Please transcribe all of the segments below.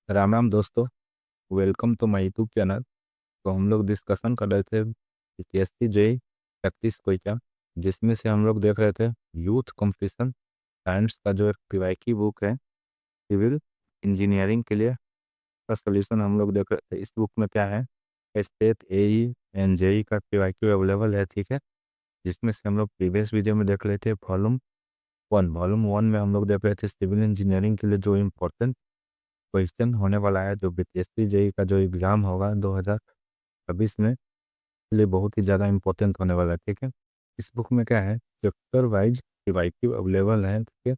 राम राम दोस्तों। Welcome to my YouTube channel. तो हम लोग डिस्कशन कर रहे थे पीपीएससी जेई प्रैक्टिस क्वेश्चन, जिसमें से हम लोग देख रहे थे यूथ कंपटीशन साइंस का जो एक पीवाईक्यू बुक है सिविल इंजीनियरिंग के लिए का सोल्यूशन हम लोग देख रहे थे। इस बुक में क्या है, स्टेट एई एंड जेई का पीवाईक्यू अवेलेबल है, ठीक है। जिसमें से हम लोग प्रीवियस वीडियो में देख रहे थे वॉल्यूम 1 में हम लोग देख रहे थे सिविल इंजीनियरिंग के लिए जो इम्पोर्टेंट क्वेश्चन होने वाला है, जो बीपीएससी जेई का जो एग्ज़ाम होगा 2026 में, के लिए बहुत ही ज़्यादा इम्पोर्टेंट होने वाला है, ठीक है। इस बुक में क्या है, चैप्टर वाइज पीवाईक्यू अवेलेबल है, ठीक है।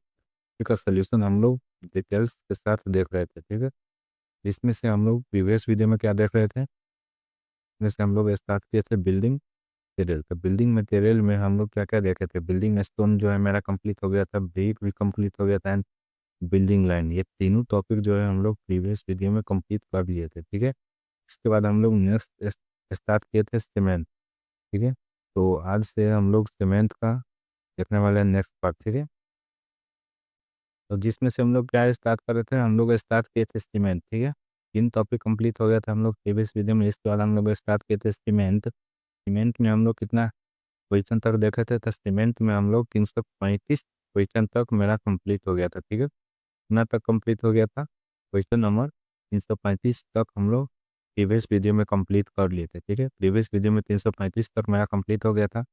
इसका सोल्यूशन हम लोग डिटेल्स के साथ देख रहे थे, ठीक है। इसमें से हम लोग प्रीवियस वीडियो में क्या देख रहे थे, जैसे हम लोग स्टार्ट किए थे बिल्डिंग मटेरियल। तो बिल्डिंग मटेरियल में हम लोग क्या क्या देखे थे, बिल्डिंग स्टोन जो है मेरा कंप्लीट हो गया था, ब्रिक भी कंप्लीट हो गया था, एंड बिल्डिंग लाइन, ये तीनों टॉपिक जो है हम लोग प्रीवियस वीडियो में कंप्लीट कर लिए थे, ठीक है। इसके बाद हम लोग नेक्स्ट स्टार्ट किए थे सीमेंट, ठीक है। तो आज से हम लोग सीमेंट का देखने वाले हैं नेक्स्ट पार्ट, ठीक है। तो जिसमें से हम लोग क्या स्टार्ट कर रहे थे, हम लोग स्टार्ट किए थे सीमेंट, ठीक है। तीन टॉपिक कंप्लीट हो गया था हम लोग प्रीवियस वीडियो में। इसके बाद हम लोग स्टार्ट किए थे सीमेंट। सीमेंट में हम लोग कितना क्वेश्चन तक देखे थे, तो सीमेंट में हम लोग 335 क्वेश्चन तक मेरा कंप्लीट हो गया था, ठीक है। कितना तक कंप्लीट हो गया था, क्वेश्चन नंबर 335 तक हम लोग प्रीवियस वीडियो में कंप्लीट कर लिए थे, ठीक है। प्रीवियस वीडियो में 335 तक मेरा कंप्लीट हो गया था।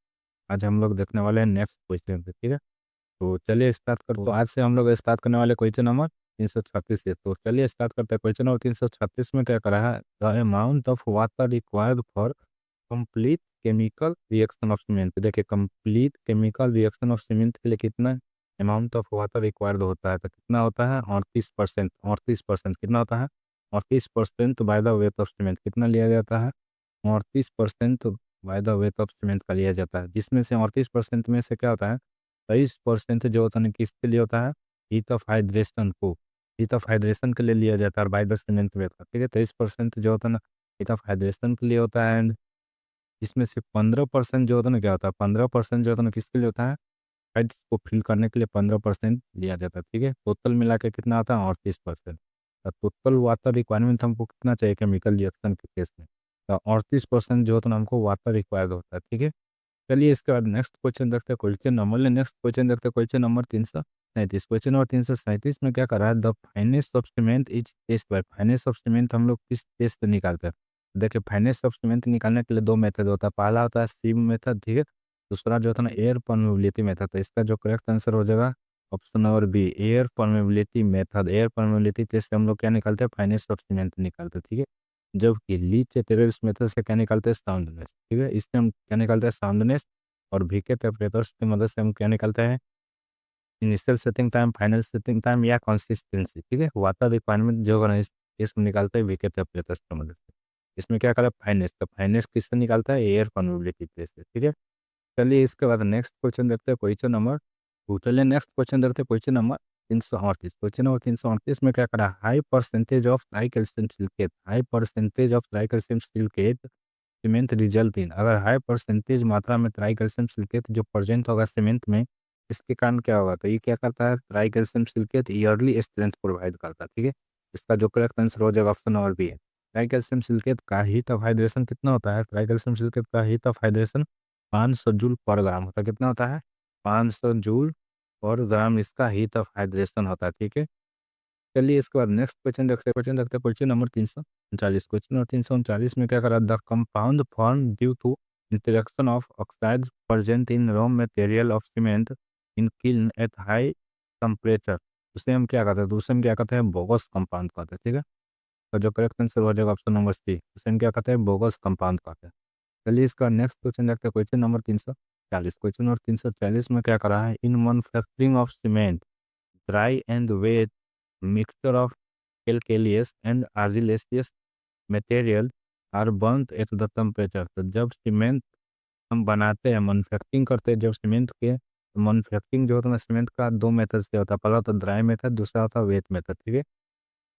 आज हम लोग देखने वाले हैं नेक्स्ट क्वेश्चन पे, ठीक है। तो चलिए स्टार्ट करते, तो आज से हम लोग स्टार्ट करने वाले क्वेश्चन नंबर 336 से। तो चलिए स्टार्ट करते हैं। क्वेश्चन नंबर 336 में क्या करा है, the amount of water required for complete chemical reaction of cement. देखिए, complete chemical reaction of cement के लिए कितना अमाउंट ऑफ वाटर रिक्वायर्ड होता है, तो कितना होता है 38%। 38% कितना होता है, 38% by the weight of cement कितना लिया जाता है, 38% by the weight of cement का लिया जाता है। जिसमें से 38% में से क्या होता है, 23% जो होता है किसके लिए होता है, हीट ऑफ हाइड्रेशन को, हीट ऑफ हाइड्रेशन के लिए लिया जाता है बाय द सीमेंट वेट का, ठीक है। 23% जो होता है ना हीट ऑफ हाइड्रेशन के लिए होता है। इसमें से 15% जो होता है ना क्या होता है, 15% जो होता है ना किसके लिए होता है, हेड्स को फिल करने के लिए 15% लिया जाता है, ठीक है। टोटल मिला के कितना आता है 38%। तो टोटल वाटर रिक्वायरमेंट हमको कितना चाहिए केमिकल रिएक्शन के केस में, तो 38% जो होता है ना हमको वाटर रिक्वायर्ड होता है, ठीक है। चलिए इसके बाद नेक्स्ट क्वेश्चन देखते हैं। क्वेश्चन नंबर नेक्स्ट क्वेश्चन देखते हैं, क्वेश्चन नंबर 337। क्वेश्चन नंबर 337 में क्या करा है, the finest of cement is test by. Finest of cement हम लोग किस टेस्ट से निकालते हैं, देखिए फाइनेस्ट ऑफ सीमेंट निकालने के लिए दो मेथड होता है। पहला होता है सीम मेथड, ठीक है। दूसरा जो होता है ना एयर परमेबिलिटी मेथड। तो इसका जो करेक्ट आंसर हो जाएगा option number B, air permeability method. Air permeability test से हम लोग क्या निकालते हैं, फाइनेस्ट ऑफ सीमेंट निकालते हैं, ठीक है। जबकि लीच टेरेस मेथड से क्या निकालते हैं, साउंडनेस, ठीक है। इससे हम क्या निकालते हैं, साउंडनेस। और वीके टेम्परेचर्स की मदद से हम क्या निकालते हैं, initial setting time, final setting time या कंसिस्टेंसी, ठीक है। वाटर रिक्वायरमेंट जो होगा ना इसमें निकालते हैं वीके टेम्परेचर्स की मदद से। इसमें क्या करा फाइनेस, तो फाइनेस किससे निकालता है, एयर परमेबिलिटी टेस्ट से, ठीक है। चलिए इसके बाद नेक्स्ट क्वेश्चन देखते हैं, क्वेश्चन नंबर चलिए नेक्स्ट क्वेश्चन देखते हैं, क्वेश्चन नंबर 338। क्वेश्चन नंबर 338 में क्या करा, high percentage of try calcium silicate, high percentage of try calcium silicate cement result in. अगर हाई परसेंटेज मात्रा में ट्राई कैल्शियम सिलिकेट जो प्रेजेंट होगा सीमेंट में, इसके कारण क्या होगा, तो ये क्या करता है, tri calcium silicate yearly strength provide करता है, ठीक है। इसका जो करेक्ट आंसर हो जाएगा ऑप्शन नंबर बी है। ट्राई कैल्शियम सिलिकेट का हीट ऑफ हाइड्रेशन कितना होता है, ट्राई कैल्शियम सिलिकेट का heat of hydration 500 joule per gram होता है। कितना होता है, 500 जूल पर ग्राम इसका हीट ऑफ हाइड्रेशन होता है, ठीक है। चलिए इसके बाद नेक्स्ट क्वेश्चन देखते हैं, क्वेश्चन नंबर 339। क्वेश्चन नंबर 339 में क्या करा, the compound form due to interaction of oxide present in raw material of cement in kiln at high temperature, उसे हम क्या कहते हैं, तो उसे हम क्या कहते हैं, बोगस कंपाउंड कहते हैं, ठीक है। तो जो करेक्ट आंसर हो जाएगा ऑप्शन नंबर सी, उसे हम क्या कहते हैं, बोगस कंपाउंड कहते हैं। चलिए इसका नेक्स्ट क्वेश्चन देखते हैं, क्वेश्चन नंबर 340। क्वेश्चन नंबर 340 में क्या करा है, in manufacturing of cement dry and wet mixture of calcareous and argillaceous material are burnt at the temperature। तो जब सीमेंट हम बनाते हैं, मैन्युफैक्चरिंग करते हैं जब सीमेंट के, मैन्युफैक्चरिंग जो होता है ना सीमेंट का दो मेथड से होता है। पहला होता है ड्राई मेथड, दूसरा होता है वेट मेथड, ठीक है।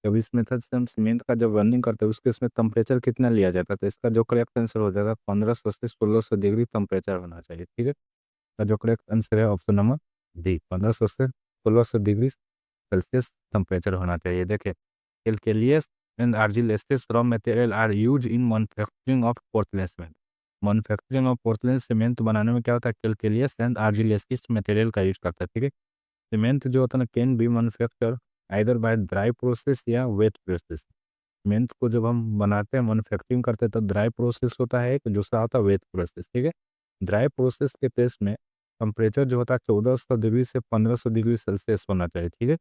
जब इस मेथड से हम सीमेंट का जब बर्निंग करते हैं उसके उसमें टेम्परेचर कितना लिया जाता है, तो इसका जो करेक्ट आंसर हो जाएगा 1500 से 1600 डिग्री टेम्परेचर होना चाहिए, ठीक है। तो जो करेक्ट आंसर है ऑप्शन नंबर डी, 1500 से 1600 डिग्री सेल्सियस टेम्परेचर होना चाहिए। देखिए calcareous and argillaceous raw material are use in manufacturing of Portland cement. Manufacturing of Portland cement बनाने में क्या होता है, कैलकेलियस एंड आर्जिलेसियस मटेरियल का यूज करता है। ठीक है, सीमेंट जो होता है ना can be manufacture either by dry process या वेट प्रोसेस। सीमेंट को जब हम बनाते हैं, मैन्युफैक्चरिंग करते हैं, तो ड्राई प्रोसेस होता है, एक दूसरा होता है वेट प्रोसेस। ठीक है, ड्राई प्रोसेस के केस में टेम्परेचर जो होता है 1400 डिग्री से 1500 डिग्री सेल्सियस होना चाहिए। ठीक है,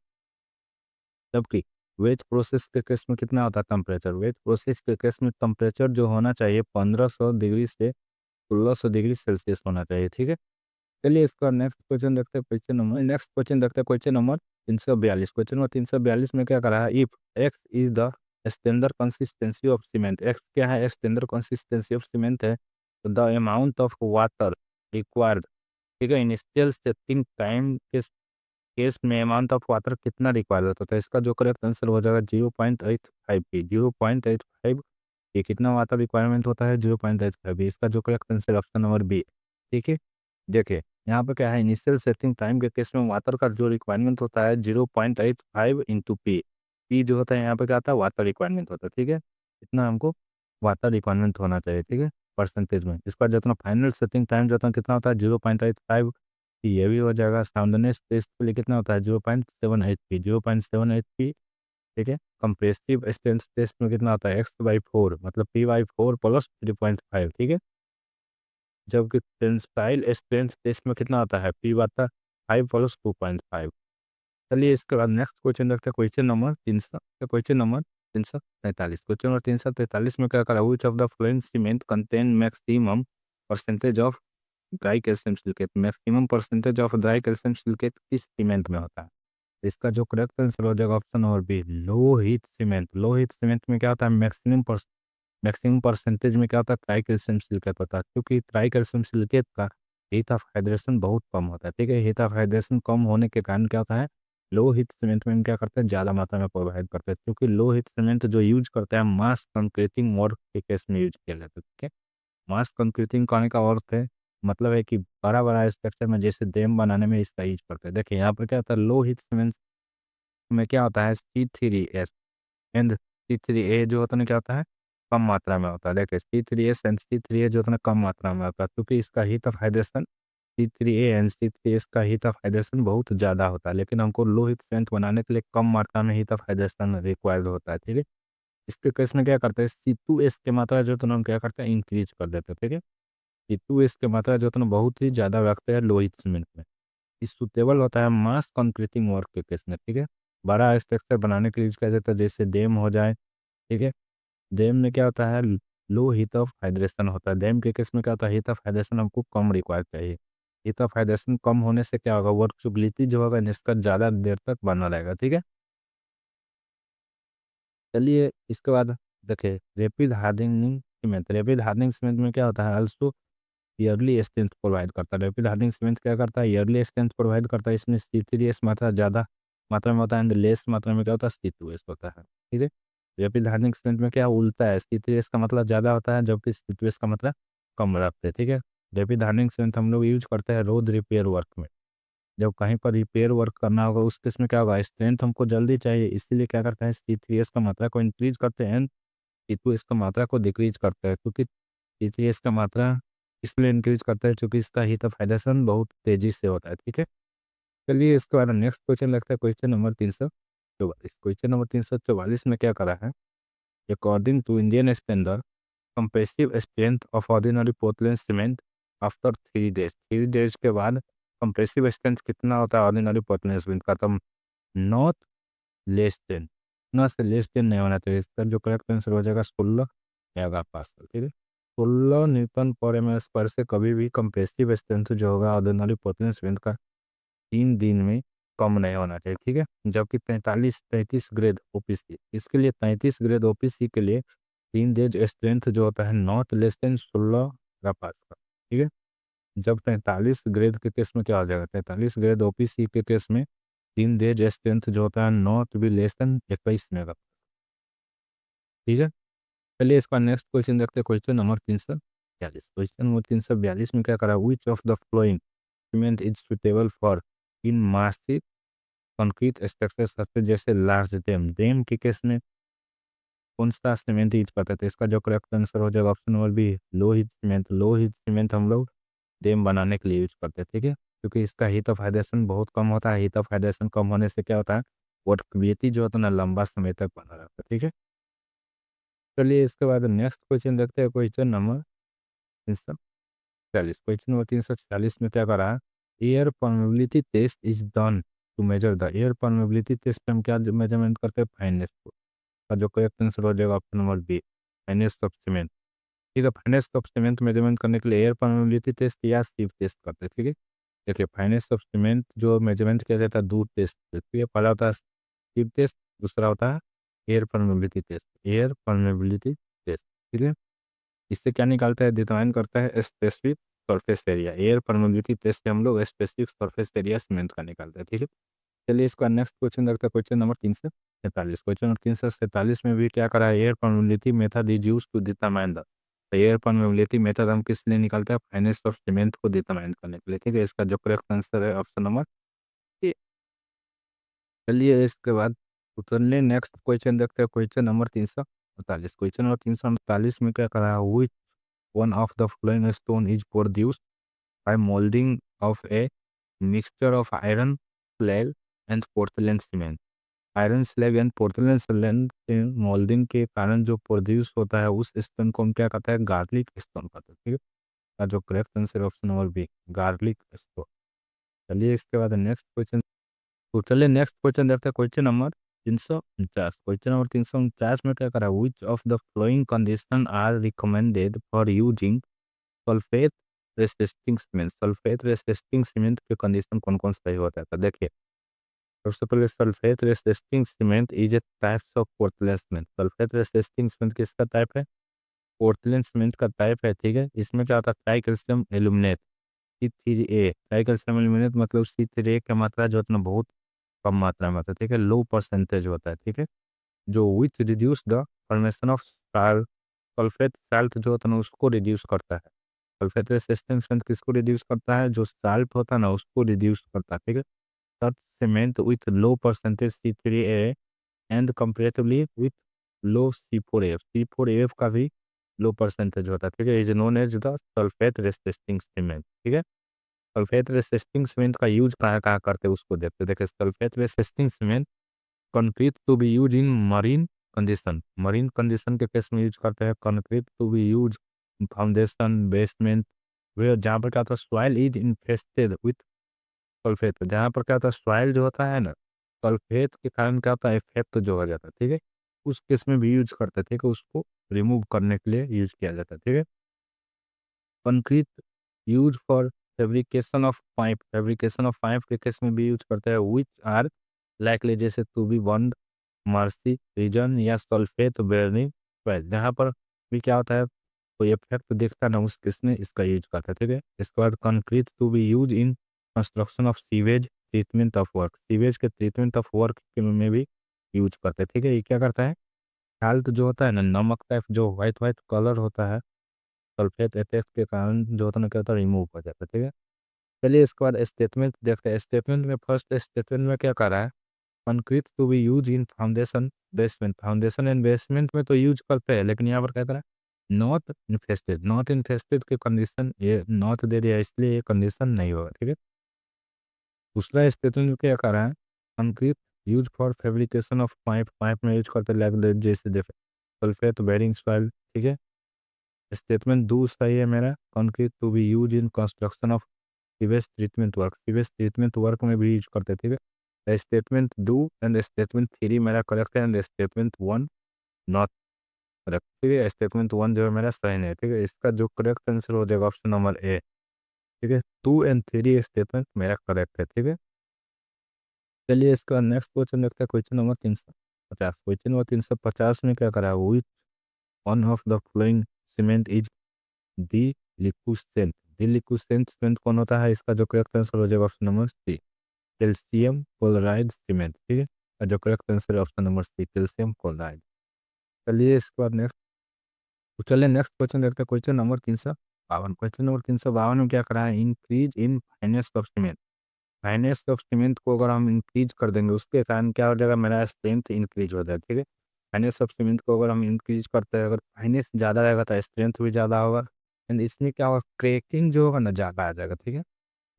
जबकि वेज प्रोसेस के केस में कितना होता है टेम्परेचर, वेज प्रोसेस के केस में टेम्परेचर जो होना चाहिए 1500 डिग्री से 1600 डिग्री सेल्सियस होना चाहिए। ठीक है, चलिए इसका नेक्स्ट क्वेश्चन देखते हैं। Question number 342। क्वेश्चन नंबर 342 में क्या करा है, if x is the standard consistency of cement. X क्या है, स्टैंडर्ड कंसिस्टेंसी ऑफ सीमेंट है, तो the amount of water required, ठीक है, इनिशियल सेटिंग टाइम के केस में अमाउंट ऑफ वाटर कितना रिक्वायर होता है। तो इसका जो करेक्ट आंसर हो जाएगा 0.85 पी। 0.85 ये कितना वाटर रिक्वायरमेंट होता है, 0.85। इसका जो correct answer option number B. ठीक है, देखिए यहाँ पे क्या है, इनिशियल सेटिंग टाइम के केस में वाटर का जो रिक्वायरमेंट होता है 0.85 इंटू पी। पी जो होता है यहाँ पे क्या आता है, वाटर रिक्वायरमेंट होता है। ठीक है, इतना हमको वाटर रिक्वायरमेंट होना चाहिए। ठीक है, परसेंटेज में इसका जितना फाइनल सेटिंग टाइम जो कितना होता है 0.85, ये भी हो जाएगा। साउंडनेस टेस्ट के लिए कितना होता है 0.78 पी, 0.78 पी। ठीक है, कंप्रेसिव स्ट्रेंथ टेस्ट में कितना होता है x/4, मतलब p/4 प्लस 3.5। ठीक है, जबकि टेंसाइल स्ट्रेंथ टेस्ट में कितना आता है p बटा 5 प्लस 2.5। चलिए इसके बाद नेक्स्ट क्वेश्चन देखते हैं। Question number 343। क्वेश्चन नंबर 343 में क्या करा, which of the following cement contain maximum percentage of dry calcium silicate. Maximum percentage of dry calcium silicate किस सीमेंट में होता है। इसका जो करेक्ट आंसर हो जाएगा option number B, low heat cement. Low heat cement में क्या होता है, मैक्सिमम परसेंटेज में क्या होता है, ट्राई कैल्शियम सिलिकेट होता है, क्योंकि ट्राई कैल्शियम सिलिकेट का हीट ऑफ हाइड्रेशन बहुत कम होता है। ठीक है, हीट ऑफ हाइड्रेशन कम होने के कारण क्या होता है, लो हीट सीमेंट में हम क्या करते हैं, ज़्यादा मात्रा में प्रोवाइड करते हैं, क्योंकि लो हीट सीमेंट जो यूज करते हैं मास कंक्रीटिंग वर्क के केस में यूज किया जाता है। ठीक है, मास कंक्रीटिंग करने का अर्थ है, मतलब है कि बड़ा बड़ा स्ट्रक्चर में जैसे डैम बनाने में इसका यूज करते हैं। देखिए यहाँ पर क्या होता है, लो हीट सीमेंट में क्या होता है C3S एंड C3A जो होता है ना, क्या होता है, कम मात्रा में होता है। देखिए C3S एंड C3A जो होता है ना, कम मात्रा में होता है, क्योंकि इसका heat of hydration C3A and C3S का हीट ऑफ हाइड्रेशन बहुत ज़्यादा होता है, लेकिन हमको लो हीट सीमेंट बनाने के लिए कम मात्रा में हीट ऑफ हाइड्रेशन रिक्वायर्ड होता है। ठीक है, इसके केस में क्या करते हैं, C2S की मात्रा जो है हम क्या करते हैं, इंक्रीज कर देते हैं। ठीक है, C2S की मात्रा जो है बहुत ही ज़्यादा रखते हैं लो हीट सीमेंट में। इस सुटेबल होता है मास कंक्रीटिंग वर्क के केस में। ठीक है, बड़ा स्ट्रक्चर बनाने के लिए यूज किया जाता है, जैसे डैम हो जाए। ठीक है, डैम में क्या होता है, लो हीट ऑफ हाइड्रेशन होता है। डैम के केस में क्या होता है, हीट ऑफ हाइड्रेशन हमको कम रिक्वायर चाहिए। हीट ऑफ हाइड्रेशन कम होने से क्या होगा, वर्कबिलिटी जो होगा निष्कट ज़्यादा देर तक बना रहेगा। ठीक है, चलिए इसके बाद देखिए rapid hardening cement. Rapid hardening cement में क्या होता है, ऑल्सो ईयरली स्ट्रेंथ प्रोवाइड करता है। रैपिड हार्डनिंग सीमेंट क्या करता है, ईयरली स्ट्रेंथ प्रोवाइड करता है। इसमें C3S मात्रा ज़्यादा मात्रा में होता है एंड लेस मात्रा में क्या होता है, C2S होता है। ठीक है, रैपिड हार्डनिंग सीमेंट में क्या उल्टा है, C3S का मतलब ज़्यादा होता है, जबकि C2S का मतलब कम रखते हैं। ठीक है, रैपिड हार्डनिंग सीमेंट हम लोग यूज करते हैं रोड रिपेयर वर्क में। जब कहीं पर रिपेयर वर्क करना होगा उस केस में क्या होगा, स्ट्रेंथ हमको जल्दी चाहिए, इसीलिए क्या करते हैं, C3S का मात्रा को इंक्रीज करते हैं, C2S का मात्रा को डिक्रीज करते हैं। क्योंकि C3S का मात्रा इसलिए इंक्रीज करता है क्योंकि इसका हीट ऑफ हाइड्रेशन बहुत तेजी से होता है। ठीक है, चलिए इसके बाद नेक्स्ट क्वेश्चन लगता है क्वेश्चन नंबर 344। क्वेश्चन नंबर 344 में क्या करा है, according to Indian standard compressive strength of ordinary Portland cement after 3 days. 3 days के बाद कंप्रेसिव स्ट्रेंथ कितना होता है ऑर्डिनरी पोर्टलैंड सीमेंट का, तो नॉट लेस देन, ना से लेस देन नहीं होना चाहिए। इसका जो करेक्ट आंसर हो जाएगा 16 मेगा पास्कल। ठीक है, 16 न्यूटन पर एम स्क्वायर से कभी भी कंप्रेसिव स्ट्रेंथ जो होगा ऑर्डिनरी पोर्टलैंड सीमेंट का 3 दिन में कम नहीं होना चाहिए। ठीक है, जबकि 33 ग्रेड ओपीसी, इसके लिए 33 ग्रेड ओपीसी के लिए 3 डेज स्ट्रेंथ जो होता है not less than 16 mega pascal. ठीक है, जब 43 ग्रेड के केस में क्या हो जाएगा, 43 ग्रेड ओपीसी के केस में 3 डेज स्ट्रेंथ जो होता है not be less then 21 mega. ठीक है, चलिए इसका नेक्स्ट क्वेश्चन देखते हैं। क्वेश्चन नंबर 342 में क्या करा, which of the following cement is suitable for in massive concrete structure such जैसे लार्ज डैम। डैम के केस में कौन सा सीमेंट यूज करते थे? इसका जो करेक्ट आंसर हो जाएगा option number B, low heat cement. Low heat cement हम लोग डैम बनाने के लिए यूज करते हैं, ठीक है, क्योंकि इसका हीट ऑफ हाइड्रेशन बहुत कम होता है। हीट ऑफ हाइड्रेशन कम होने से क्या होता है, वर्कबिलिटी जो होता है ना लंबा समय तक बना रहता है, ठीक है। चलिए इसके बाद नेक्स्ट क्वेश्चन देखते हैं, क्वेश्चन नंबर 340। क्वेश्चन नंबर 340 में क्या करा है, air permeability test is done to measure the. Air permeability test में हम क्या मेजरमेंट करते हैं, फाइनेस को। का जो करेक्ट आंसर हो जाएगा option number B, fineness of cement, ठीक है। फाइनेस ऑफ सीमेंट मेजरमेंट करने के लिए एयर परमेबिलिटी टेस्ट या सीव टेस्ट करते हैं, ठीक है। देखिए फाइनेस ऑफ सीमेंट जो मेजरमेंट किया जाता है दो टेस्ट, ठीक है। पहला होता है सीव टेस्ट, दूसरा होता है air permeability test. Air permeability test, ठीक है। इससे क्या निकालता है, डिटरमाइन करता है specific surface area. Air permeability test से हम लोग स्पेसिफिक सरफेस एरिया सीमेंट का निकालते हैं, ठीक है। चलिए इसका नेक्स्ट क्वेश्चन देखते हैं, क्वेश्चन नंबर 347। क्वेश्चन नंबर 347 में भी क्या करा है, air permeability method is use to determine the. Air permeability method हम किस लिए निकालते हैं, फाइनेस ऑफ सीमेंट को डिटरमाइन करने के लिए, ठीक है। इसका जो करेक्ट आंसर है ऑप्शन नंबर ए। चलिए इसके बाद उतरने नेक्स्ट क्वेश्चन देखते हैं, क्वेश्चन नंबर 348। क्वेश्चन नंबर 348 में क्या करा है, which one of the flowing stone is produced bye moulding of A mixture of iron slag and Portland cement. Iron slag and Portland cement के मोल्डिंग के कारण जो प्रोड्यूस होता है उस स्टोन को हम क्या कहते हैं, गार्लिक स्टोन कहते हैं, ठीक है। का जो correct answer option number B, garlic stone. चलिए इसके बाद नेक्स्ट क्वेश्चन, तो चलिए नेक्स्ट क्वेश्चन देखते हैं, क्वेश्चन नंबर 349। क्वेश्चन नंबर 349 में क्या करा, which of the following condition are recommended for using sulphate resisting cement. Sulphate resisting cement के कंडीशन कौन कौन सही होता है, तो देखिए सबसे पहले sulphate resisting cement is a types of Portland cement. Sulphate resisting cement किसका टाइप है, पोर्टलैंड सीमेंट का टाइप है, ठीक है। इसमें क्या होता है, tri calcium aluminate C3A। Tri calcium aluminate मतलब C3A की मात्रा जो होता है बहुत कम मात्रा में होता है, ठीक है, लो परसेंटेज होता है, ठीक है। जो which reduce the formation of sulphate salt जो होता है ना उसको रिड्यूस करता है। सल्फेट रेसिस्टेंस सीमेंट किसको रिड्यूस करता है, जो साल्ट होता है ना उसको रिड्यूस करता है, ठीक है। Such cement with low percentage C3A and comparatively with low C4F। C4F का भी लो परसेंटेज होता है, ठीक है, is known as the sulphate resisting cement, ठीक है। सल्फेट रेसिस्टिंग सीमेंट का यूज कहाँ कहाँ करते हैं उसको देखते हैं। देखिए sulphate resisting cement concrete to be use in marine condition. Marine condition के केस में यूज करते हैं। Concrete to be use foundation basement way, जहाँ पर क्या होता है soil is infested with sulphate. जहाँ पर क्या होता है सॉइल जो होता है ना सल्फेट के कारण क्या होता है इफेक्ट जो हो जाता है, ठीक है, उस केस में भी यूज करते हैं, ठीक है, उसको रिमूव करने के लिए यूज किया जाता है, ठीक है। Concrete use for fabrication of pipe. Fabrication of pipe के केस में भी यूज करते हैं, विच आर लाइकली जैसे to be bond marshy region या सल्फेट बेयरिंग फाइल। जहाँ पर भी क्या होता है कोई इफेक्ट दिखता ना उस केस में इसका यूज करता है, ठीक है। इसके बाद concrete to be use in construction of sewage treatment of work. Sewage के ट्रीटमेंट ऑफ वर्क में भी यूज करते हैं, ठीक है। ये क्या करता है, साल्ट जो होता है ना नमक टाइप जो व्हाइट व्हाइट कलर होता है सल्फेट इफेक्ट के कारण जो होता है ना क्या होता है रिमूव हो जाता है, ठीक है। चलिए इसके बाद स्टेटमेंट देखते हैं। स्टेटमेंट में फर्स्ट स्टेटमेंट में क्या कर रहा है, concrete to be use in foundation basement. Foundation and basement में तो यूज करते हैं, लेकिन यहाँ पर क्या करा नॉट इन्फेस्टेड। नॉट इन्फेस्टेड की कंडीशन ये नॉट दे दिया इसलिए ये कंडीशन नहीं होगा, ठीक है। दूसरा स्टेटमेंट में क्या कर रहा है, concrete use for fabrication of pipe. Pipe में यूज करते हैं जैसे देखे सल्फेट बेरिंग सॉइल, ठीक है। स्टेटमेंट दो सही है मेरा, concrete to be use in construction of sewage treatment work. Sewage treatment work में भी यूज करते थे, ठीक है। स्टेटमेंट दो एंड स्टेटमेंट थ्री मेरा करेक्ट है and statement one not correct, ठीक है। स्टेटमेंट वन जो है मेरा सही नहीं है, ठीक है। इसका जो करेक्ट आंसर हो जाएगा ऑप्शन नंबर ए, ठीक है। टू एंड थ्री स्टेटमेंट मेरा करेक्ट है, ठीक है। चलिए इसका नेक्स्ट क्वेश्चन देखते हैं, क्वेश्चन नंबर 350। क्वेश्चन नंबर 350 में क्या करा है, which one of the following cement is deliquescent. Deliquescent cement कौन होता है, इसका जो करेक्ट आंसर हो जाएगा option number C, calcium chloride cement, ठीक है। और जो करेक्ट आंसर है option number C, calcium chloride. चलिए इसके बाद नेक्स्ट, तो चलिए नेक्स्ट क्वेश्चन देखते हैं, क्वेश्चन नंबर 352। क्वेश्चन नंबर 352 में क्या करा है, increase in finance of cement. Finance of cement को अगर हम इंक्रीज कर देंगे उसके कारण क्या हो जाएगा, मेरा स्ट्रेंथ इंक्रीज हो जाएगा, ठीक है। फाइनेंस ऑफ सीमेंट को अगर हम इंक्रीज करते हैं, अगर फाइनेंस ज़्यादा रहेगा तो स्ट्रेंथ भी ज़्यादा होगा, एंड इसमें क्या होगा, क्रैकिंग जो होगा ना ज़्यादा आ जाएगा, ठीक है।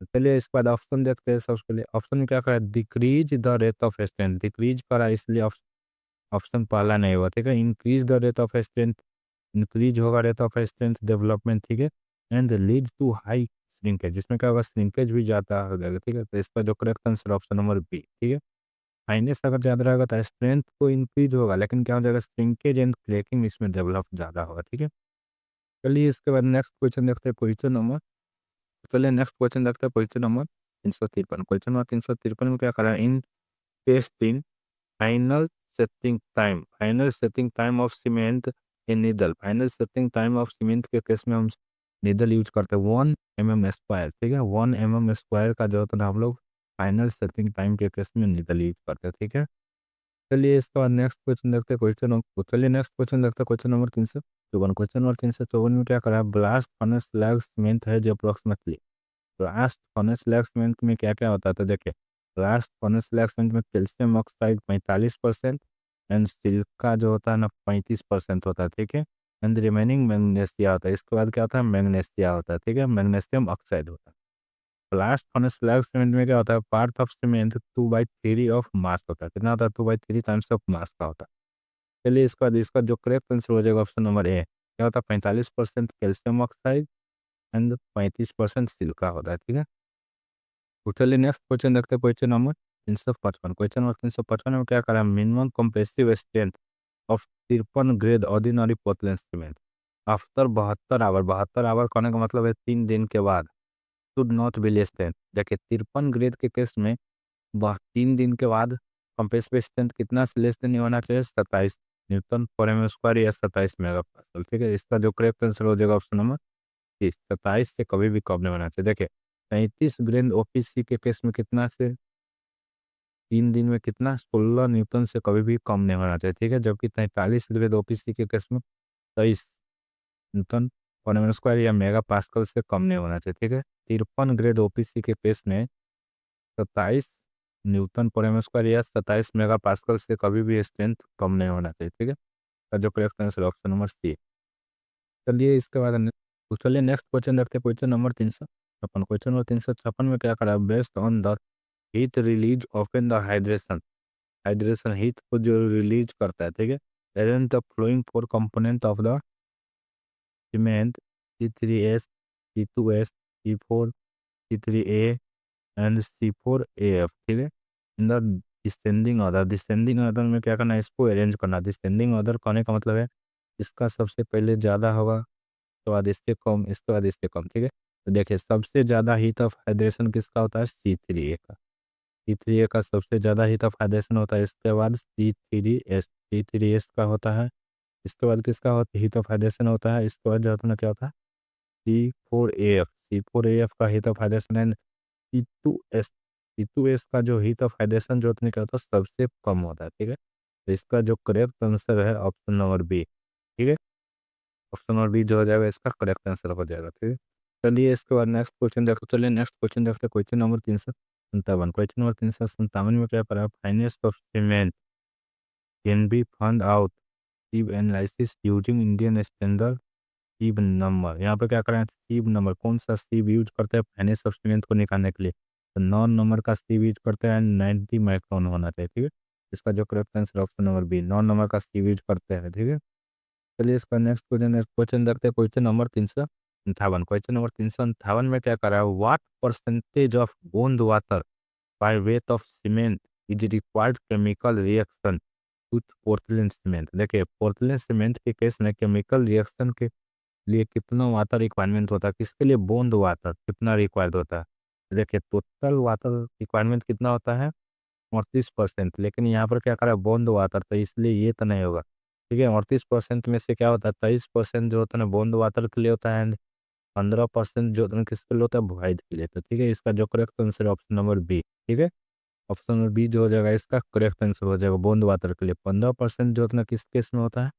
तो चलिए इसके बाद ऑप्शन देखते हैं। सबसे पहले ऑप्शन में क्या करा, decrease the rate of strength, decrease करा इसलिए ऑप्शन पहला नहीं हुआ, ठीक है। Increase the rate of strength, increase होगा रेट ऑफ स्ट्रेंथ डेवलपमेंट, ठीक है। And lead to high shrinkage, जिसमें क्या होगा, श्रिंकेज भी ज़्यादा हो जाएगा, ठीक है। तो इसका जो correct answer option number B, ठीक है। फाइनेंस अगर ज़्यादा रहेगा तो स्ट्रेंथ को इंक्रीज होगा, लेकिन क्या हो जाएगा, श्रिंकेज एंड क्रैकिंग इसमें डेवलप ज़्यादा होगा, ठीक है। चलिए इसके बाद नेक्स्ट क्वेश्चन देखते हैं, क्वेश्चन नंबर, चलिए नेक्स्ट क्वेश्चन देखते हैं, क्वेश्चन नंबर 353। क्वेश्चन नंबर 353 में क्या करा, in testing final setting time of cement in needle, final setting time of cement के केस में हम नीडल यूज करते हैं 1 mm स्क्वायर, ठीक है। 1 mm स्क्वायर का जो होता है हम लोग फाइनल सेटिंग टाइम के केस में नीडल यूज करते हैं, ठीक है। चलिए इसके बाद नेक्स्ट क्वेश्चन देखते हैं, चलिए नेक्स्ट क्वेश्चन देखते हैं, क्वेश्चन नंबर 354। क्वेश्चन नंबर 354 में क्या करा है, ब्लास्ट फर्नेस स्लैग सीमेंट है जो approximately, blast furnace slag cement में क्या क्या होता है, तो देखिए ब्लास्ट फर्नेस स्लैग सीमेंट में कैल्शियम ऑक्साइड 45% एंड सिल्का जो होता है ना 35% होता है, ठीक है। एंड रिमेनिंग मैग्नीशिया होता है, इसके बाद क्या होता है, मैग्नीशिया होता है, ठीक है, मैग्नीशियम ऑक्साइड होता है। ब्लास्ट फर्नेस स्लैग सीमेंट में क्या होता है, part of cement 2/3 of mass होता है, कितना होता है, 2/3 टाइम्स ऑफ मास का होता है। चलिए इसका बाद इसका जो करेक्ट आंसर हो जाएगा ऑप्शन नंबर ए, क्या होता है, 45% कैल्शियम ऑक्साइड एंड 35% सिल्का होता है, ठीक है। तो चलिए नेक्स्ट क्वेश्चन देखते हैं, क्वेश्चन नंबर 355। क्वेश्चन नंबर 355 में क्या करा, minimum compressive strength of 53 grade ordinary Portland cement after 72 hour करने का मतलब है 3 दिन के बाद, should not be less than, देखिए 53 ग्रेड के केस में 3 दिन के बाद कंप्रेसिव स्ट्रेंथ कितना से लेस देन नहीं होना चाहिए, 27 न्यूटन पर या 27 मेगा पास्कल, ठीक है। इसका जो करेक्ट आंसर हो जाएगा ऑप्शन नंबर सी, 27 से कभी भी कम नहीं होना चाहिए। देखिए 35 ग्रेड ओपीसी के केस में कितना से 3 दिन में कितना, 16 न्यूटन से कभी भी कम नहीं होना चाहिए, ठीक है। जबकि 43 ग्रेड ओपीसी के केस में 23 न्यूटन पर या मेगा पास्कल से कम नहीं होना चाहिए, ठीक है। 53 ग्रेड ओपीसी के केस में 27 न्यूटन पर या 27 मेगा पास्कल से कभी भी स्ट्रेंथ कम नहीं होना चाहिए, ठीक है। का जो correct answer option number C. चलिए इसके बाद तो चलिए नेक्स्ट क्वेश्चन देखते हैं, क्वेश्चन नंबर 356। क्वेश्चन नंबर 356 में क्या करा, based on the heat release open the hydration, hydration heat को जो रिलीज करता है, ठीक है। Arrange the flowing four component of the cement C3S, C2S, C4, C3A and C4AF, ठीक है। इन द डिसेंडिंग ऑर्डर में क्या करना है, इसको अरेंज करना। डिसेंडिंग ऑर्डर करने का मतलब है इसका सबसे पहले ज़्यादा होगा, उसके बाद इसके कम, इसके बाद इसके कम, ठीक है। तो देखिए सबसे ज़्यादा हीट ऑफ हाइड्रेशन किसका होता है, C3A का, C3A का सबसे ज़्यादा हीट ऑफ हाइड्रेशन होता है। इसके बाद C3S का होता है। इसके बाद किसका होता हीट ऑफ हाइड्रेशन होता है, इसके बाद जो होता है ना क्या होता है, C4AF का heat of hydration and C2S, C2S का जो हीट ऑफ हाइड्रेशन जो होता है क्या होता है, सबसे कम होता है, ठीक है। तो इसका जो करेक्ट आंसर है ऑप्शन नंबर बी, ठीक है। ऑप्शन नंबर बी जो हो जाएगा इसका करेक्ट आंसर हो जाएगा, ठीक है। चलिए इसके बाद नेक्स्ट क्वेश्चन देखो, चलिए नेक्स्ट क्वेश्चन देखते हैं, क्वेश्चन नंबर 357। क्वेश्चन नंबर 357 में क्या करा, fineness of cement can be found out sieve analysis using Indian standard sieve number. यहाँ पे क्या करें, सीव नंबर, कौन सा सीव यूज करते हैं फाइनेंस ऑफ सीमेंट को निकालने के लिए, तो 9 नंबर का सीव यूज करते हैं, 90 माइक्रोन होना चाहिए, ठीक है। इसका जो correct answer option number B, 9 नंबर का सीव यूज करते हैं, ठीक है। चलिए इसका नेक्स्ट क्वेश्चन देखते हैं, क्वेश्चन नंबर 358। क्वेश्चन नंबर 358 में क्या करा है, what percentage of bond water by weight of cement is required chemical reaction with Portland cement. देखिए पोर्टलैंड सीमेंट के केस में केमिकल रिएक्शन के लिए कितना वाटर रिक्वायरमेंट होता है, किसके लिए बोन्ड वाटर कितना रिक्वायर्ड होता है। देखिए टोटल वाटर रिक्वायरमेंट कितना होता है, 38%, लेकिन यहाँ पर क्या करा बोन्ड वाटर, तो इसलिए ये तो नहीं होगा, ठीक है। 38% में से क्या होता है, 23% जो होता है ना बोन्ड वाटर के लिए होता है एंड 15% जो होता है किसके लिए होता है, वॉइड के लिए, तो ठीक है। इसका जो correct answer option number B, ठीक है। ऑप्शन नंबर बी जो हो जाएगा इसका करेक्ट आंसर हो जाएगा, बोन्ड वाटर के लिए 15% जो होता है किस केस में होता है,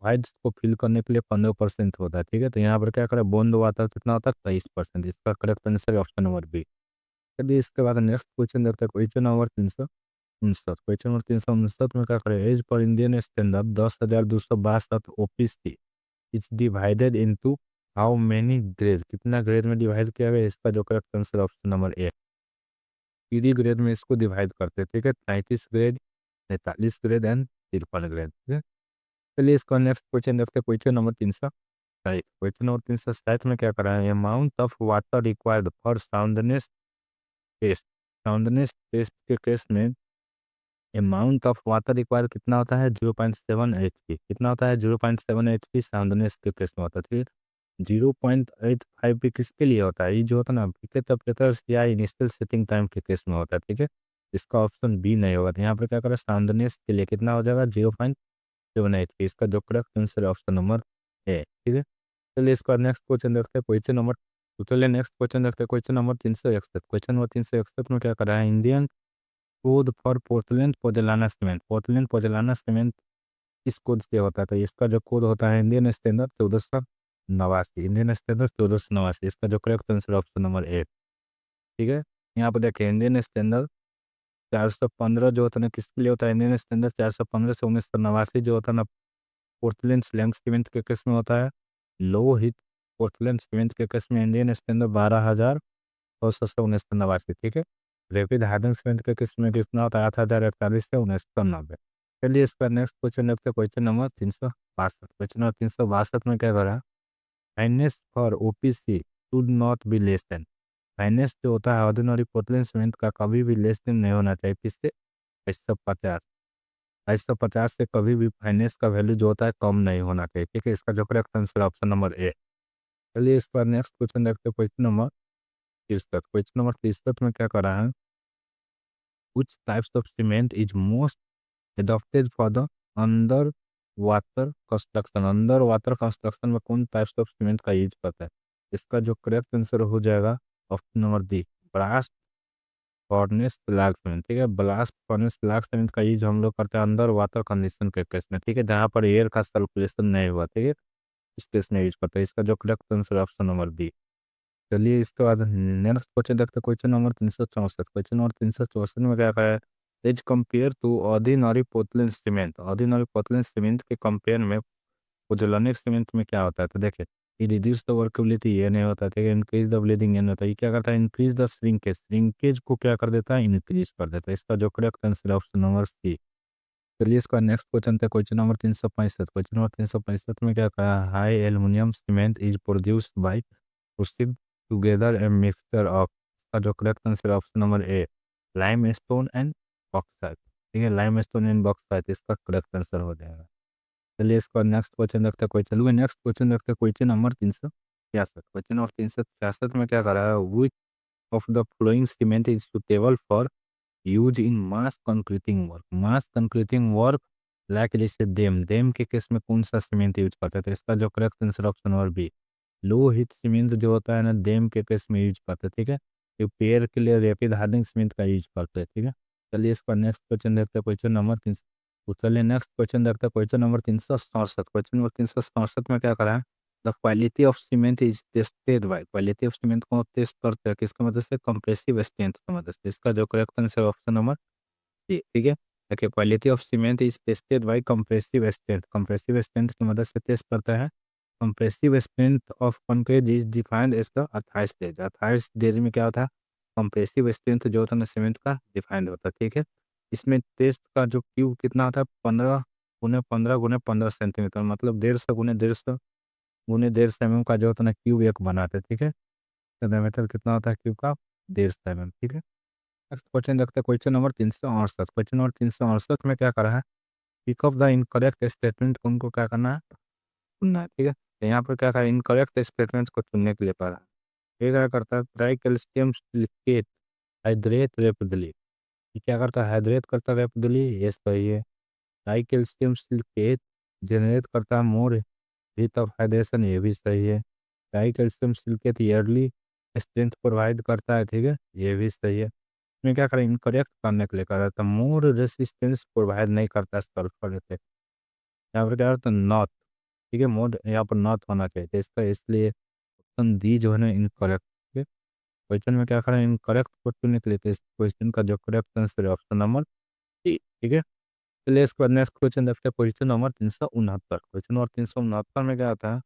वाइड्स को फिल करने के लिए 15% होता है, ठीक है। तो यहाँ पर क्या करें, बूंद वाटर कितना होता है, 23%, इसका correct answer option number B. चलिए इसके बाद नेक्स्ट क्वेश्चन देखते हैं, क्वेश्चन नंबर 300 59। क्वेश्चन नंबर 359 में क्या करें, एज पर Indian standard 10,262 OPC it's divided into how many grade, कितना ग्रेड में डिवाइड किया गया, इसका जो correct answer option number A, पीडी ग्रेड में इसको डिवाइड करते हैं, ठीक है। 33 ग्रेड, 43 ग्रेड एंड 53 ग्रेड, ठीक है। चलिए इसका नेक्स्ट क्वेश्चन देखते हैं, क्वेश्चन नंबर 360। क्वेश्चन नंबर 360 में क्या करा है, amount of water required for soundness test, soundness test के केस में अमाउंट ऑफ वाटर रिक्वायर कितना होता है, 0.7 HP, कितना होता है 0.7 HP साउंडनेस के केस में होता है, ठीक है। 0.85 भी किसके लिए होता है, ये जो होता है ना टेम्परेचर या इनिशियल सेटिंग टाइम के केस में होता है, ठीक है। इसका ऑप्शन बी नहीं होगा, तो यहाँ पर क्या करें, साउंडनेस के लिए कितना हो जाएगा 0.78, इसका जो correct answer option number A, ठीक है। चलिए इसका नेक्स्ट क्वेश्चन देखते हैं, क्वेश्चन नंबर, तो चलिए नेक्स्ट क्वेश्चन देखते हैं, क्वेश्चन नंबर 361। क्वेश्चन नंबर 361 में क्या करा है, Indian code for Portland pozzolana cement, Portland pozzolana cement किस कोड से होता है, तो इसका जो कोड होता है इंडियन स्टैंडर्ड 1489, इंडियन स्टैंडर्ड 1489, इसका जो correct answer option number A, ठीक है। यहाँ पर देखिए इंडियन स्टैंडर्ड 415 जो होता है ना किसके लिए होता है, इंडियन स्टैंडर्ड 415 से 1989 जो होता है ना पोर्टलैंड स्लैग सीमेंट के केस में होता है, लो हिट पोर्टलैंड सीमेंट के केस में इंडियन स्टैंडर्ड 12,600 से 1989, ठीक है। रैपिड हार्डन सीमेंट के केस में कितना होता है 8,041 से 1990। चलिए इसका नेक्स्ट क्वेश्चन देखते हैं, क्वेश्चन नंबर 362। क्वेश्चन नंबर 362 में क्या कर रहा है, finance for OPC should not be less then, finance जो होता है ऑर्डिनरी पोर्टलैंड सीमेंट का कभी भी लेस देन नहीं होना चाहिए, किससे, 250, 250 से कभी भी फाइनेंस का वैल्यू जो होता है कम नहीं होना चाहिए, ठीक है। इसका जो correct answer option number A. चलिए इस पर नेक्स्ट क्वेश्चन देखते हैं, क्वेश्चन नंबर 63। क्वेश्चन नंबर 63 में क्या करा है, which types of cement is most adopted for the under water construction, under water construction में कौन टाइप्स ऑफ सीमेंट का यूज करता है, इसका जो करेक्ट आंसर हो जाएगा option number D, blast furnace slag cement, ठीक है। ब्लास्ट फर्नेस स्लैग सीमेंट का यूज हम लोग करते हैं अंडर वाटर कंडीशन के केस में, ठीक है, जहाँ पर एयर का सर्कुलेशन नहीं हुआ, ठीक है, इस केस में यूज करते हैं, इसका जो correct answer option number D. चलिए इसके बाद नेक्स्ट क्वेश्चन देखते हैं, क्वेश्चन नंबर 364। क्वेश्चन नंबर 364 में क्या कहा है, as compare to ordinary Portland cement, ordinary Portland cement के कंपेयर में पोज़ोलानिक सीमेंट में क्या होता है, तो देखिए ये रिड्यूस द वर्केबिलिटी ये नहीं होता, ठीक है, इंक्रीज द ब्लीडिंग ये नहीं होता, ये क्या करता है, इंक्रीज द श्रिंकेज, श्रिंकेज को क्या कर देता है, इंक्रीज कर देता है, इसका जो correct answer option number C. चलिए इसका नेक्स्ट क्वेश्चन था, क्वेश्चन नंबर 365। क्वेश्चन नंबर 365 में क्या कहा, high aluminium cement is produced by pushing together a mixture of, का जो correct answer option number A, limestone and bauxite, ठीक है, लाइम स्टोन एंड बॉक्साइट इसका करेक्ट आंसर हो जाएगा। चलिए इसका नेक्स्ट क्वेश्चन देखते हैं, कोई चलिए नेक्स्ट क्वेश्चन देखते हैं, क्वेश्चन नंबर 366। क्वेश्चन नंबर 366 में क्या कर रहा है, विच of the following cement is suitable for use in mass concreting work, mass concreting work like जैसे डेम, डेम के केस में कौन सा सीमेंट यूज करते हैं, तो इसका जो correct answer option number B, low heat cement जो होता है ना डैम के केस में यूज करते हैं, ठीक है। ये पेड़ के लिए रैपिड हार्डनिंग सीमेंट का यूज करते हैं, ठीक है। चलिए इसका नेक्स्ट क्वेश्चन देखते हैं, क्वेश्चन नंबर 3, तो चलिए नेक्स्ट क्वेश्चन देखते हैं, क्वेश्चन नंबर 367। क्वेश्चन नंबर 367 में क्या करा है, the quality of cement is tested bye, quality of cement को टेस्ट करते हैं किसकी मदद से, कंप्रेसिव स्ट्रेंथ की मदद से, इसका जो correct answer option number C, ठीक है। देखिए quality of cement is tested by compressive strength, compressive strength की मदद से टेस्ट करता है। Compressive strength of concrete is defined as the 28 days, 28 days में क्या होता है, कंप्रेसिव स्ट्रेंथ जो होता है ना सीमेंट का डिफाइंड होता है, ठीक है। इसमें टेस्ट का जो क्यूब कितना होता है, 15 × 15 × 15 सेंटीमीटर, मतलब 150 × 150 × 150 mm का जो होता है ना क्यूब एक बनाते हैं, ठीक है। तो डायमीटर कितना होता है क्यूब का, 150 mm, ठीक है। नेक्स्ट क्वेश्चन देखते हैं, क्वेश्चन नंबर 368। क्वेश्चन नंबर 368 में क्या करा है, pick up the incorrect statement, उनको क्या करना है, चुनना है, ठीक है। तो यहाँ पर क्या करा, इनकरेक्ट स्टेटमेंट्स को चुनने के लिए पड़ा, ये क्या करता है, tri calcium silicate hydrate rapidly, ये क्या करता है, हाइड्रेट करता है रेपिडली, ये सही है। ट्राई कैल्शियम सिलिकेट जनरेट करता है मोर हीट ऑफ हाइड्रेशन, ये भी सही है। Tri calcium silicate yearly strength provide करता है, ठीक है, ये भी सही है। इसमें क्या करें, इनकरेक्ट करने के लिए कर रहा था, मोर रेसिस्टेंस प्रोवाइड नहीं करता सल्फर से, यहाँ पर क्या होता है नॉट, ठीक है, मोड यहाँ पर नॉट होना चाहिए, तो इसका इसलिए ऑप्शन डी जो है ना इनकरेक्ट, ठीक है। क्वेश्चन में क्या करें, इनकरेक्ट को चुनने के लिए, तो इस क्वेश्चन का जो करेक्ट आंसर है ऑप्शन नंबर ठीक है। चलिए इसके बाद नेक्स्ट क्वेश्चन देखते हैं, क्वेश्चन नंबर 369। क्वेश्चन नंबर 369 में क्या आता है,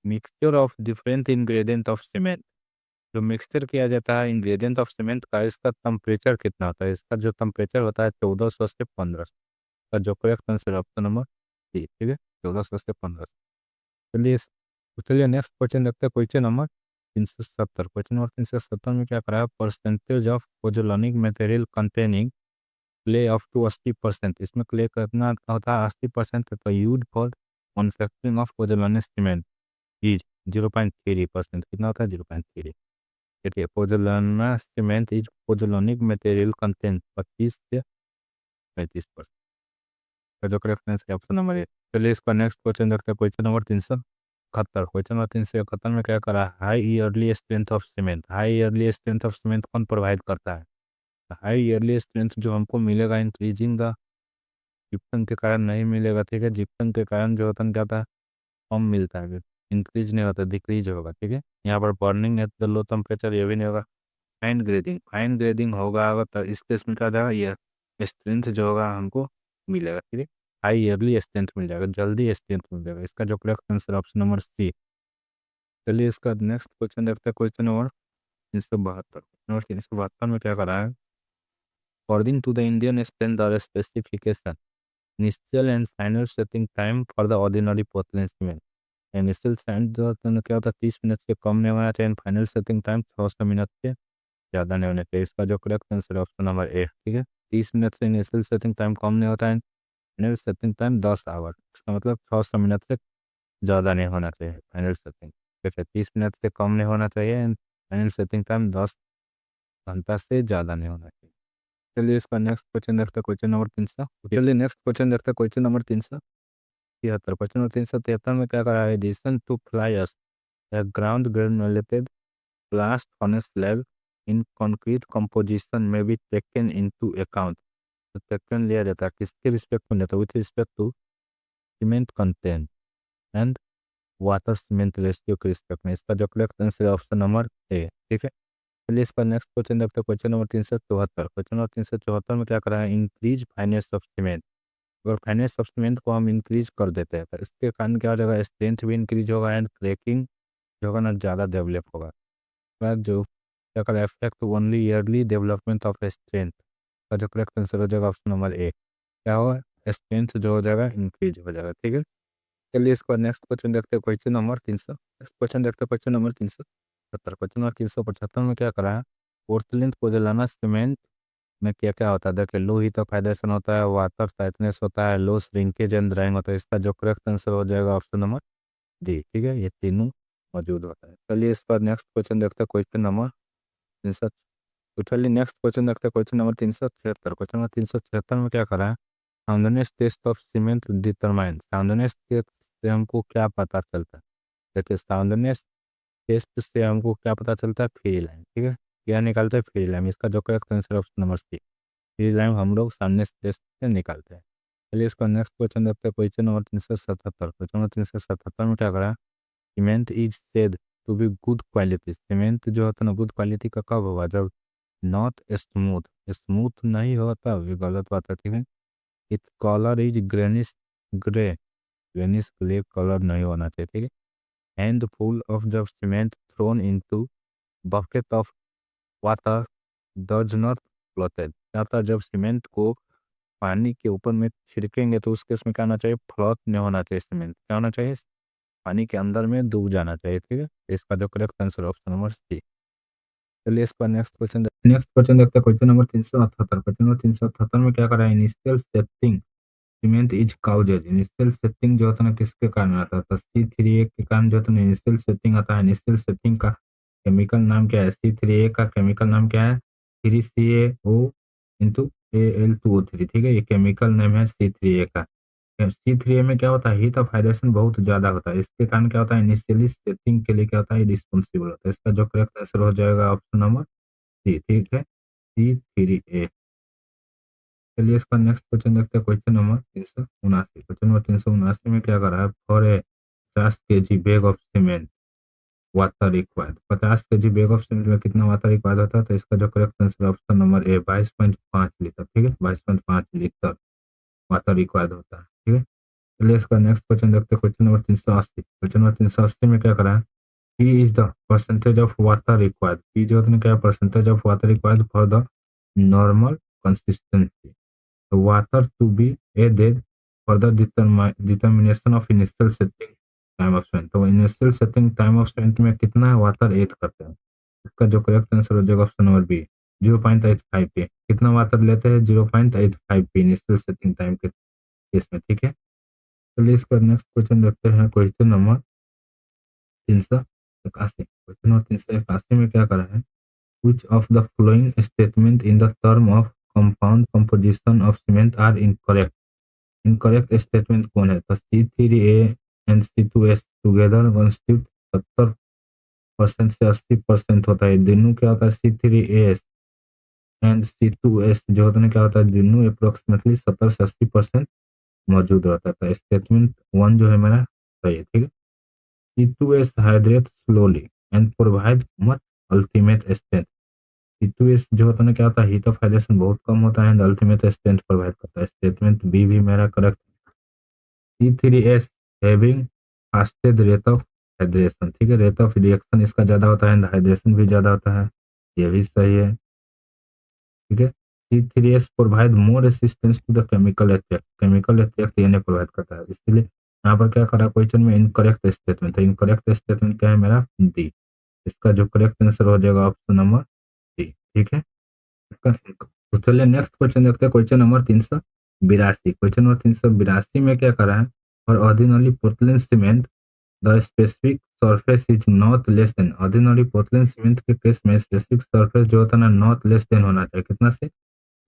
mixture of different ingredient of cement. जो मिक्सचर किया जाता है इंग्रेडिएंट ऑफ सीमेंट का, इसका टेम्परेचर कितना होता है, इसका जो टेम्परेचर होता है 1400 से 1500 का। जो correct answer option number D, ठीक है, 1400 से 1500। चलिए चलिए नेक्स्ट क्वेश्चन देखते हैं, क्वेश्चन नंबर 370। क्वेश्चन नंबर 370 में क्या करा है, percentage of pozzolanic material containing clay up to 80%। इसमें क्ले कितना होता है, 80%। तो use for manufacturing of pozzolanic cement is 0.3%। कितना होता है, 0.3। देखिए pozzolana cement is pozzolanic material content 25 से 35%। का जो करेक्ट आंसर है ऑप्शन नंबर ए। चलिए इसका नेक्स्ट क्वेश्चन देखते हैं, क्वेश्चन नंबर 371। क्वेश्चन नंबर 371 में क्या करा है, high yearly strength of cement. High yearly strength of cement कौन प्रोवाइड करता है, हाई ईयरली स्ट्रेंथ जो हमको मिलेगा इंक्रीजिंग द जिप्सम के कारण नहीं मिलेगा, ठीक है। जिप्सम के कारण जो होता है क्या होता है, कम मिलता है, इंक्रीज नहीं होता, डिक्रीज होगा, ठीक है। यहाँ पर burning at the low temperature ये भी नहीं होगा। फाइन ग्रेडिंग, फाइन ग्रेडिंग होगा अगर तो इस केस में क्या जाएगा, ये स्ट्रेंथ जो होगा हमको मिलेगा, ठीक है। हाई ईयरली स्ट्रेंथ मिल जाएगा, जल्दी स्ट्रेंथ मिल जाएगा। इसका जो correct answer option number C. चलिए इसका नेक्स्ट क्वेश्चन देखते हैं, क्वेश्चन नंबर 372। नंबर 372 में क्या करा है, according to the Indian standard specification initial and final setting time for the ordinary Portland cement. Initial set जो होता है क्या होता है, 30 मिनट से कम नहीं होना चाहिए। फाइनल सेटिंग टाइम 600 मिनट से ज़्यादा नहीं होना चाहिए। इसका जो करेक्ट आंसर है ऑप्शन नंबर ए, ठीक है। 30 मिनट से इनिशियल सेटिंग टाइम कम नहीं होता है, फाइनल सेटिंग टाइम 10 आवर। इसका मतलब 600 मिनट से ज़्यादा नहीं होना चाहिए फाइनल सेटिंग, ठीक है। 30 मिनट से कम नहीं होना चाहिए एंड फाइनल सेटिंग टाइम 10 घंटा से ज़्यादा नहीं होना चाहिए। चलिए इसका नेक्स्ट क्वेश्चन देखते हैं, क्वेश्चन नंबर 300। चलिए नेक्स्ट क्वेश्चन देखते हैं, क्वेश्चन नंबर 373। क्वेश्चन नंबर 373 में क्या करा है, addition to fly ash ground granulated blast on a slab in concrete composition may be taken into account। तो टेक्न लिया जाता है किसके रिस्पेक्ट में लेता है, with respect to cement content and water cement ratio के रिस्पेक्ट में। इसका जो करेक्ट आंसर है ऑप्शन नंबर ए, ठीक है। चलिए इसका नेक्स्ट क्वेश्चन देखते हैं, क्वेश्चन नंबर 374। क्वेश्चन नंबर 374 में क्या करा है, इंक्रीज फाइनेंस ऑफ सीमेंट। अगर फाइनेंस ऑफ सीमेंट को हम इंक्रीज कर देते हैं तो इसके कारण क्या हो जाएगा, स्ट्रेंथ भी इंक्रीज होगा एंड क्रैकिंग जो होगा ना ज़्यादा डेवलप होगा। बाद जो क्या करें, affect only yearly development of strength. का जो करेक्ट आंसर हो जाएगा ऑप्शन नंबर ए, क्या होगा, स्ट्रेंथ जो हो जाएगा इंक्रीज हो जाएगा, ठीक है। चलिए इसको नेक्स्ट क्वेश्चन देखते हैं, क्वेश्चन नंबर 300। नेक्स्ट क्वेश्चन देखते हैं, क्वेश्चन नंबर 375। क्वेश्चन नंबर 375 में क्या करा है, पोर्टलैंड पोजोलाना सीमेंट में क्या क्या होता है, देखिए लो हीट ऑफ हाइड्रेशन होता है, वाटर टाइटनेस होता है, लो श्रिंकेज एंड ड्राइंग होता है। इसका जो करेक्ट आंसर हो जाएगा ऑप्शन नंबर डी, ठीक है। ये तीनों मौजूद होता है। चलिए इस पर नेक्स्ट क्वेश्चन देखते हैं, क्वेश्चन नंबर 300। तो चलिए नेक्स्ट क्वेश्चन देखते हैं, क्वेश्चन नंबर 376। क्वेश्चन नंबर 376 में क्या करा है, soundness test of cement determine. Soundness test से हमको क्या पता चलता है, देखिए साउंडनेस टेस्ट से हमको क्या पता चलता है, फ्री लाइन, ठीक है। क्या निकालते हैं, फ्री लाइन। इसका जो correct answer option number C, free lime हम लोग साउंडनेस टेस्ट से निकालते हैं। चलिए इसका नेक्स्ट क्वेश्चन देखते हैं, क्वेश्चन नंबर 377। क्वेश्चन नंबर 377 में क्या करा है, cement is said to be good quality. Cement जो होता है ना गुड क्वालिटी का कब होगा, जब नॉट स्मूथ, स्मूथ नहीं होता, ये गलत बात है, ठीक है। It colour is greenish grey, greenish grey colour नहीं होना चाहिए, ठीक है। हैंड फुल ऑफ जब cement throne into bucket of water does not floated. क्या होता है, जब सीमेंट को पानी के ऊपर में छिड़केंगे तो उसके इसमें क्या होना चाहिए, फ्लोट नहीं होना चाहिए, सीमेंट क्या होना चाहिए, पानी के अंदर में डूब जाना चाहिए, ठीक है। इसका जो correct answer option number C. चलिए इसका नेक्स्ट क्वेश्चन देखते हैं, क्वेश्चन नंबर 378। क्वेश्चन नंबर 378 में क्या करा है, initial setting cement is causes. Initial setting जो होता है ना किसके कारण आता है, तो C3A के कारण जो होता है इनिशियल सेटिंग आता है। इनिशियल सेटिंग का केमिकल नाम क्या है, C3A का केमिकल नाम क्या है, 3CaO इंटू Al2O3, ठीक है। ये केमिकल नेम है C3A का। C3A में क्या होता है, हीट ऑफ हाइड्रेशन बहुत ज्यादा होता है, इसके कारण क्या होता है, इनिशियली सेटिंग के लिए क्या होता है, रिस्पॉन्सिबल होता है। इसका जो करेक्ट आंसर हो जाएगा ऑप्शन नंबर सी, ठीक है, C3A। चलिए इसका नेक्स्ट क्वेश्चन देखते हैं, क्वेश्चन नंबर 379। क्वेश्चन नंबर 379 में क्या कर रहा है, for a 50 kg bag of cement water required, 50 kg bag of cement में कितना वाटर रिक्वायर्ड होता है? तो इसका जो करेक्ट आंसर ऑप्शन नंबर ए 22.5 लीटर। ठीक है, 22.5 लीटर वाटर रिक्वायर्ड होता है। ठीक है, चलिए इसका नेक्स्ट क्वेश्चन देखते हैं। Question number 380। क्वेश्चन नंबर 380 में क्या करा है? P is the percentage of water required. P जो होता है क्या? Percentage of water required for the normal consistency. तो water to be added for the determination of initial setting time of strength. तो initial setting time of strength में कितना water add करते हैं? इसका जो करेक्ट आंसर हो जाएगा ऑप्शन नंबर बी 0.85 पे। कितना वाटर लेते हैं? 0.85 पे इनिशियल सेटिंग टाइम के केस में। ठीक है, चलिए इसका नेक्स्ट क्वेश्चन देखते हैं। Question number 381। क्वेश्चन नंबर 381 में क्या करा है? Which of the following statement in the term of compound composition of cement are incorrect? Incorrect statement कौन है? तो C3A and C2S together constitute 70% से 80% होता है। दोनों क्या होता है? C3A एंड C2S जो होता है क्या होता है? दोनों अप्रोक्सीमेटली 70 से 80% मौजूद रहता है। तो स्टेटमेंट 1 जो है मेरा सही है। ठीक है, C2S hydrates slowly and provide much ultimate strength। C2S जो होता है क्या होता है? हीट ऑफ हाइड्रेशन बहुत कम होता है एंड अल्टीमेट स्ट्रेंथ प्रोवाइड करता है। स्टेटमेंट बी भी मेरा correct. C3S having fastest rate of hydration. ठीक है, रेट ऑफ रिएक्शन इसका ज्यादा होता है एंड हाइड्रेशन भी ज्यादा होता है, ये भी सही है। ठीक है, C3S provide more resistance to the chemical attack. Chemical attack ये नहीं प्रोवाइड करता है, इसलिए यहाँ पर क्या करा क्वेश्चन में? Incorrect statement. इनकरेक्ट स्टेटमेंट क्या है मेरा? डी। इसका जो करेक्ट आंसर हो जाएगा ऑप्शन नंबर डी। ठीक है, तो चलिए नेक्स्ट क्वेश्चन देखते हैं। Question number 382। क्वेश्चन नंबर 382 में क्या करा है? और ordinary Portland cement the specific surface is not less than. Ordinary Portland cement के केस में स्पेसिफिक सरफेस जो होता है ना, नॉट लेस देन होना चाहिए कितना से?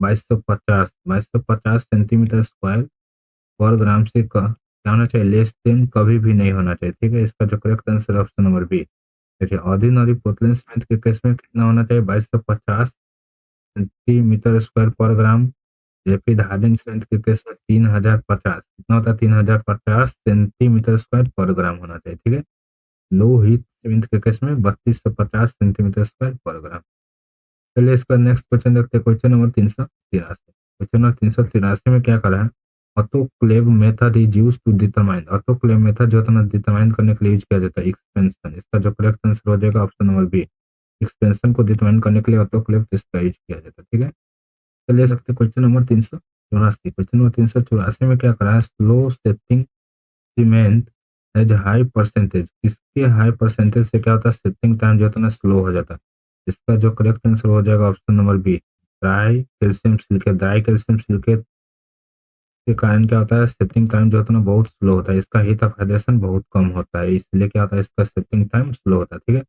2250 सेंटीमीटर स्क्वायर पर ग्राम से क्या होना चाहिए? लेस देन कभी भी नहीं होना चाहिए। ठीक है, इसका जो correct answer option number B. देखिए, ऑर्डिनरी पोर्टलैंड सीमेंट के केस में कितना होना चाहिए? 2250 सेंटीमीटर स्क्वायर पर ग्राम। रैपिड हार्डनिंग स्ट्रेंथ के केस में 3050 कितना होता है? 3050 सेंटीमीटर स्क्वायर पर ग्राम होना चाहिए। ठीक है, लो हीट सीमेंट के केस में 3250 सेंटीमीटर स्क्वायर पर ग्राम। चलिए इसका नेक्स्ट क्वेश्चन देखते हैं। Question number 383। क्वेश्चन नंबर 383 में क्या करा है? Autoclave method is used to determine. Autoclave method जो है डिटरमाइन करने के लिए यूज किया जाता है एक्सपेंशन। इसका जो करेक्ट आंसर हो जाएगा ऑप्शन नंबर बी। एक्सपेंशन को डिटरमाइन करने के लिए ऑटोक्लेव टेस्ट का यूज किया जाता है। ठीक है, चलिए सकते क्वेश्चन नंबर 384। क्वेश्चन नंबर 384 में क्या करा है? Slow setting cement as high percentage. किसके हाई परसेंटेज से क्या होता है? सेटिंग टाइम जो होता है ना स्लो हो जाता है। इसका जो करेक्ट आंसर हो जाएगा option number B. Dry calcium silicate. Dry calcium silicate के कारण क्या होता है? सेटिंग टाइम जो होता है ना बहुत स्लो होता है। इसका हीट ऑफ हाइड्रेशन बहुत कम होता है, इसलिए क्या होता है? इसका सेटिंग टाइम स्लो होता है। ठीक है,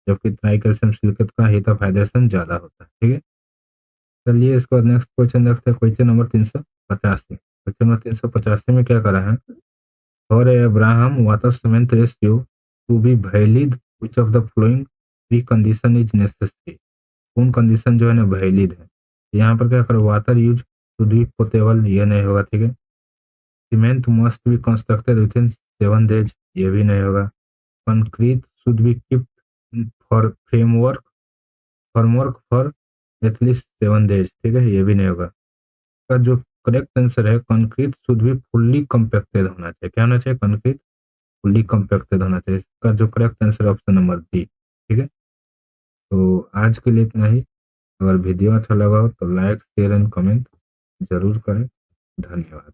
जबकि ड्राई कैल्शियम सिलिकेट का हीट ऑफ हाइड्रेशन ज्यादा होता है। ठीक है, चलिए इसका नेक्स्ट क्वेश्चन देखते हैं। Question number 385। क्वेश्चन नंबर 385 में क्या करा है? For a Abraham water cement ratio to be valid which of the following three condition is necessary. कौन कंडीशन जो है ना वैलिड है? यहाँ पर क्या करो? Water use should be portable, ये नहीं होगा। ठीक है, cement must be constructed with in 7 days, ये भी नहीं होगा। Concrete should be kept for formwork for at least 7 days। ठीक है, ये भी नहीं होगा। का जो करेक्ट आंसर है concrete should be fully compacted होना चाहिए। क्या होना चाहिए? कंक्रीट फुल्ली कंपैक्टेड होना चाहिए। इसका जो correct answer option number D. ठीक है, तो आज के लिए इतना ही। अगर वीडियो अच्छा लगा हो तो लाइक शेयर एंड कमेंट जरूर करें। धन्यवाद।